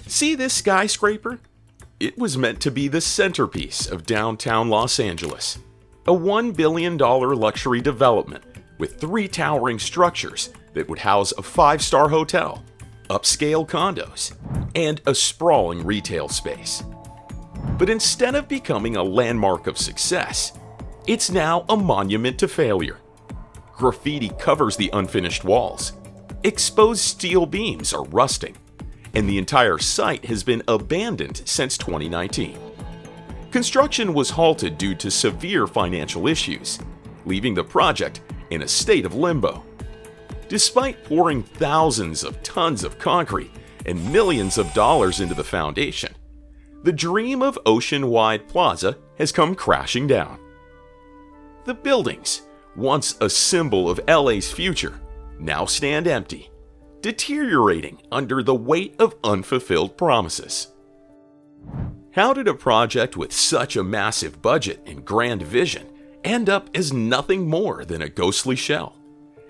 See this skyscraper? It was meant to be the centerpiece of downtown Los Angeles. A $1 billion luxury development with 3 towering structures that would house a 5-star hotel, upscale condos, and a sprawling retail space. But instead of becoming a landmark of success, it's now a monument to failure. Graffiti covers the unfinished walls, exposed steel beams are rusting, and the entire site has been abandoned since 2019. Construction was halted due to severe financial issues, leaving the project in a state of limbo. Despite pouring thousands of tons of concrete and millions of dollars into the foundation, the dream of Oceanwide Plaza has come crashing down. The buildings, once a symbol of LA's future, now stand empty, deteriorating under the weight of unfulfilled promises. How did a project with such a massive budget and grand vision end up as nothing more than a ghostly shell?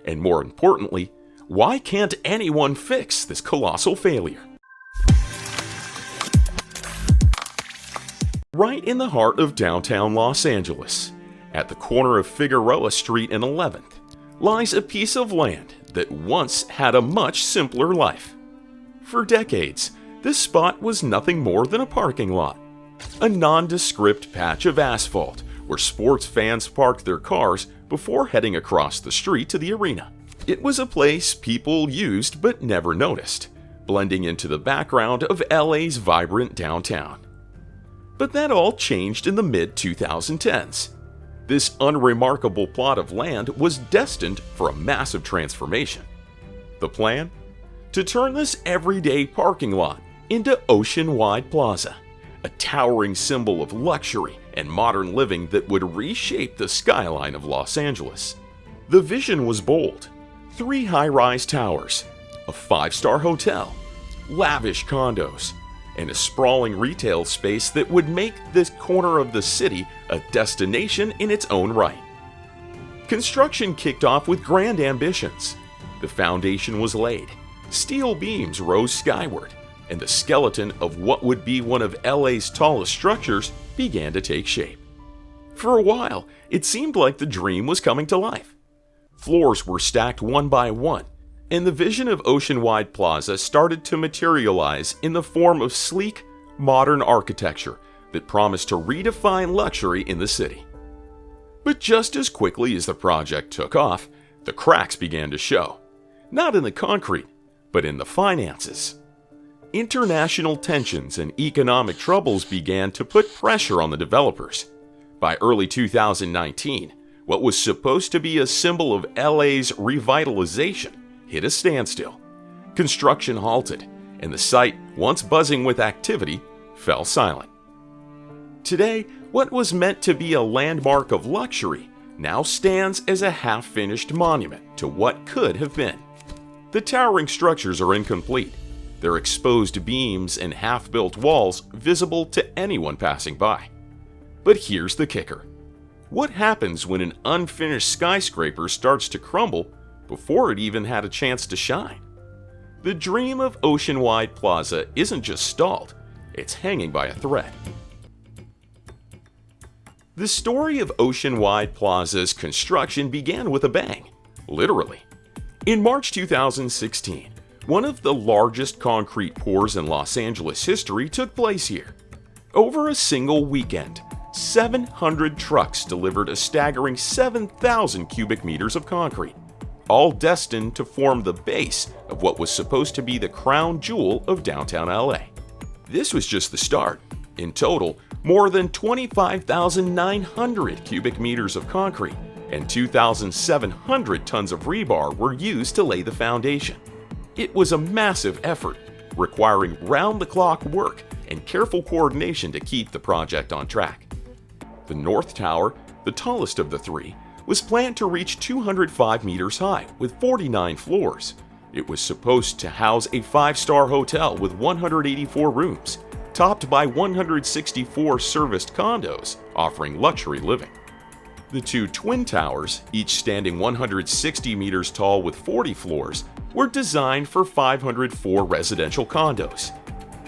And more importantly, why can't anyone fix this colossal failure? Right in the heart of downtown Los Angeles, at the corner of Figueroa Street and 11th, lies a piece of land that once had a much simpler life. For decades, this spot was nothing more than a parking lot, a nondescript patch of asphalt where sports fans parked their cars before heading across the street to the arena. It was a place people used but never noticed, blending into the background of LA's vibrant downtown. But that all changed in the mid-2010s. This unremarkable plot of land was destined for a massive transformation. The plan? To turn this everyday parking lot into Oceanwide Plaza, a towering symbol of luxury and modern living that would reshape the skyline of Los Angeles. The vision was bold: 3 high-rise towers, a 5-star hotel, lavish condos, and a sprawling retail space that would make this corner of the city a destination in its own right. Construction kicked off with grand ambitions. The foundation was laid, steel beams rose skyward, and the skeleton of what would be one of LA's tallest structures began to take shape. For a while, it seemed like the dream was coming to life. Floors were stacked one by one, and the vision of Oceanwide Plaza started to materialize in the form of sleek, modern architecture that promised to redefine luxury in the city. But just as quickly as the project took off, the cracks began to show, not in the concrete, but in the finances. International tensions and economic troubles began to put pressure on the developers. By early 2019, what was supposed to be a symbol of LA's revitalization hit a standstill. Construction halted, and the site, once buzzing with activity, fell silent. Today, what was meant to be a landmark of luxury now stands as a half-finished monument to what could have been. The towering structures are incomplete, their exposed beams and half-built walls visible to anyone passing by. But here's the kicker. What happens when an unfinished skyscraper starts to crumble before it even had a chance to shine? The dream of Oceanwide Plaza isn't just stalled, it's hanging by a thread. The story of Oceanwide Plaza's construction began with a bang, literally. In March 2016, one of the largest concrete pours in Los Angeles history took place here. Over a single weekend, 700 trucks delivered a staggering 7,000 cubic meters of concrete, all destined to form the base of what was supposed to be the crown jewel of downtown LA. This was just the start. In total, more than 25,900 cubic meters of concrete and 2,700 tons of rebar were used to lay the foundation. It was a massive effort, requiring round-the-clock work and careful coordination to keep the project on track. The North Tower, the tallest of the 3, was planned to reach 205 meters high with 49 floors. It was supposed to house a 5-star hotel with 184 rooms, topped by 164 serviced condos offering luxury living. The 2 twin towers, each standing 160 meters tall with 40 floors, were designed for 504 residential condos.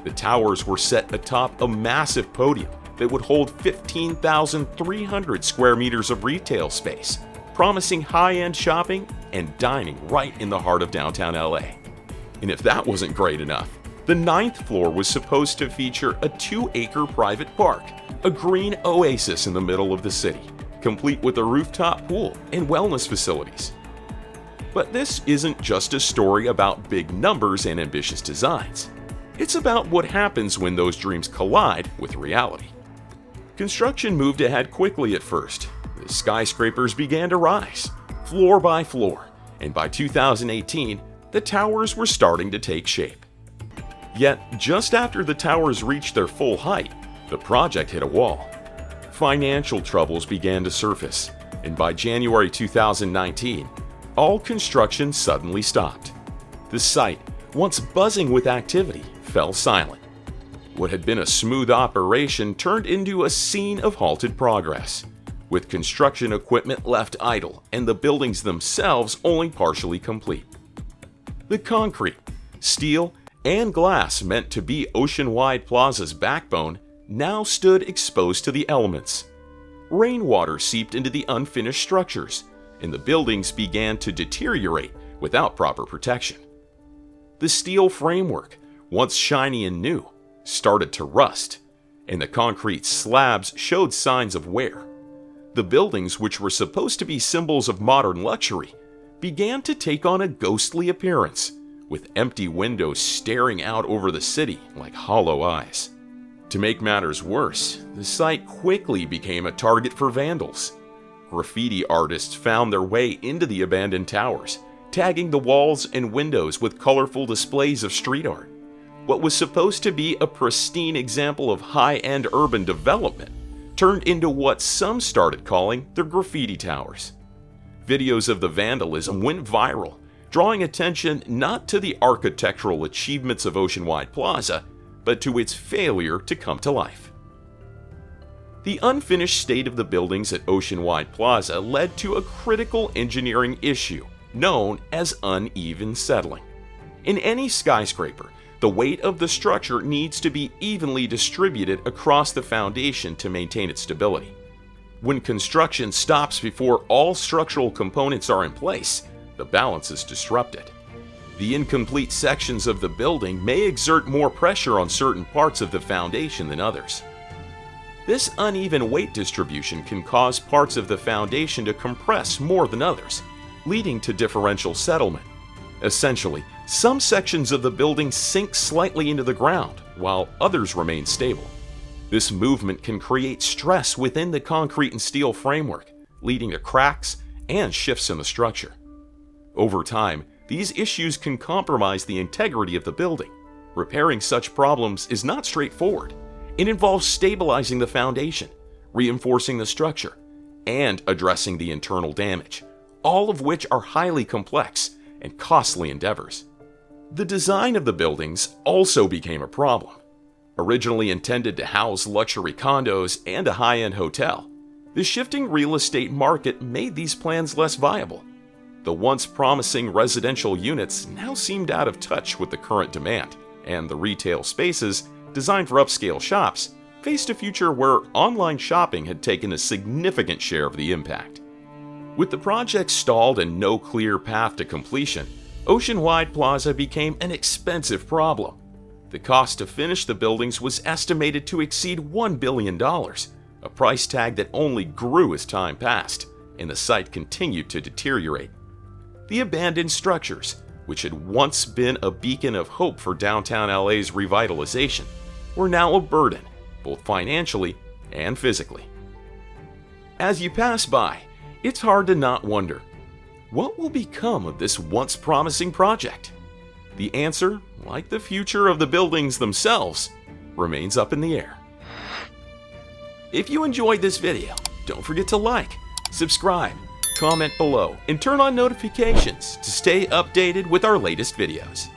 The towers were set atop a massive podium that would hold 15,300 square meters of retail space, promising high-end shopping and dining right in the heart of downtown LA. And if that wasn't great enough, the 9th floor was supposed to feature a 2-acre private park, a green oasis in the middle of the city, complete with a rooftop pool and wellness facilities. But this isn't just a story about big numbers and ambitious designs. It's about what happens when those dreams collide with reality. Construction moved ahead quickly at first. The skyscrapers began to rise, floor by floor, and by 2018, the towers were starting to take shape. Yet, just after the towers reached their full height, the project hit a wall. Financial troubles began to surface, and by January 2019, all construction suddenly stopped. The site, once buzzing with activity, fell silent. What had been a smooth operation turned into a scene of halted progress, with construction equipment left idle and the buildings themselves only partially complete. The concrete, steel, and glass meant to be Oceanwide Plaza's backbone now stood exposed to the elements. Rainwater seeped into the unfinished structures, and the buildings began to deteriorate without proper protection. The steel framework, once shiny and new, started to rust, and the concrete slabs showed signs of wear. The buildings, which were supposed to be symbols of modern luxury, began to take on a ghostly appearance, with empty windows staring out over the city like hollow eyes. To make matters worse, the site quickly became a target for vandals. Graffiti artists found their way into the abandoned towers, tagging the walls and windows with colorful displays of street art. What was supposed to be a pristine example of high-end urban development turned into what some started calling their graffiti towers. Videos of the vandalism went viral, drawing attention not to the architectural achievements of Oceanwide Plaza, but to its failure to come to life. The unfinished state of the buildings at Oceanwide Plaza led to a critical engineering issue known as uneven settling. In any skyscraper, the weight of the structure needs to be evenly distributed across the foundation to maintain its stability. When construction stops before all structural components are in place, the balance is disrupted. The incomplete sections of the building may exert more pressure on certain parts of the foundation than others. This uneven weight distribution can cause parts of the foundation to compress more than others, leading to differential settlement. Essentially, some sections of the building sink slightly into the ground, while others remain stable. This movement can create stress within the concrete and steel framework, leading to cracks and shifts in the structure. Over time, these issues can compromise the integrity of the building. Repairing such problems is not straightforward. It involves stabilizing the foundation, reinforcing the structure, and addressing the internal damage, all of which are highly complex and costly endeavors. The design of the buildings also became a problem. Originally intended to house luxury condos and a high-end hotel, the shifting real estate market made these plans less viable. The once promising residential units now seemed out of touch with the current demand, and the retail spaces, designed for upscale shops, faced a future where online shopping had taken a significant share of the impact. With the project stalled and no clear path to completion, Oceanwide Plaza became an expensive problem. The cost to finish the buildings was estimated to exceed $1 billion, a price tag that only grew as time passed, and the site continued to deteriorate. The abandoned structures, which had once been a beacon of hope for downtown LA's revitalization, were now a burden, both financially and physically. As you pass by, it's hard to not wonder, what will become of this once promising project? The answer, like the future of the buildings themselves, remains up in the air. If you enjoyed this video, don't forget to like, subscribe, comment below, and turn on notifications to stay updated with our latest videos.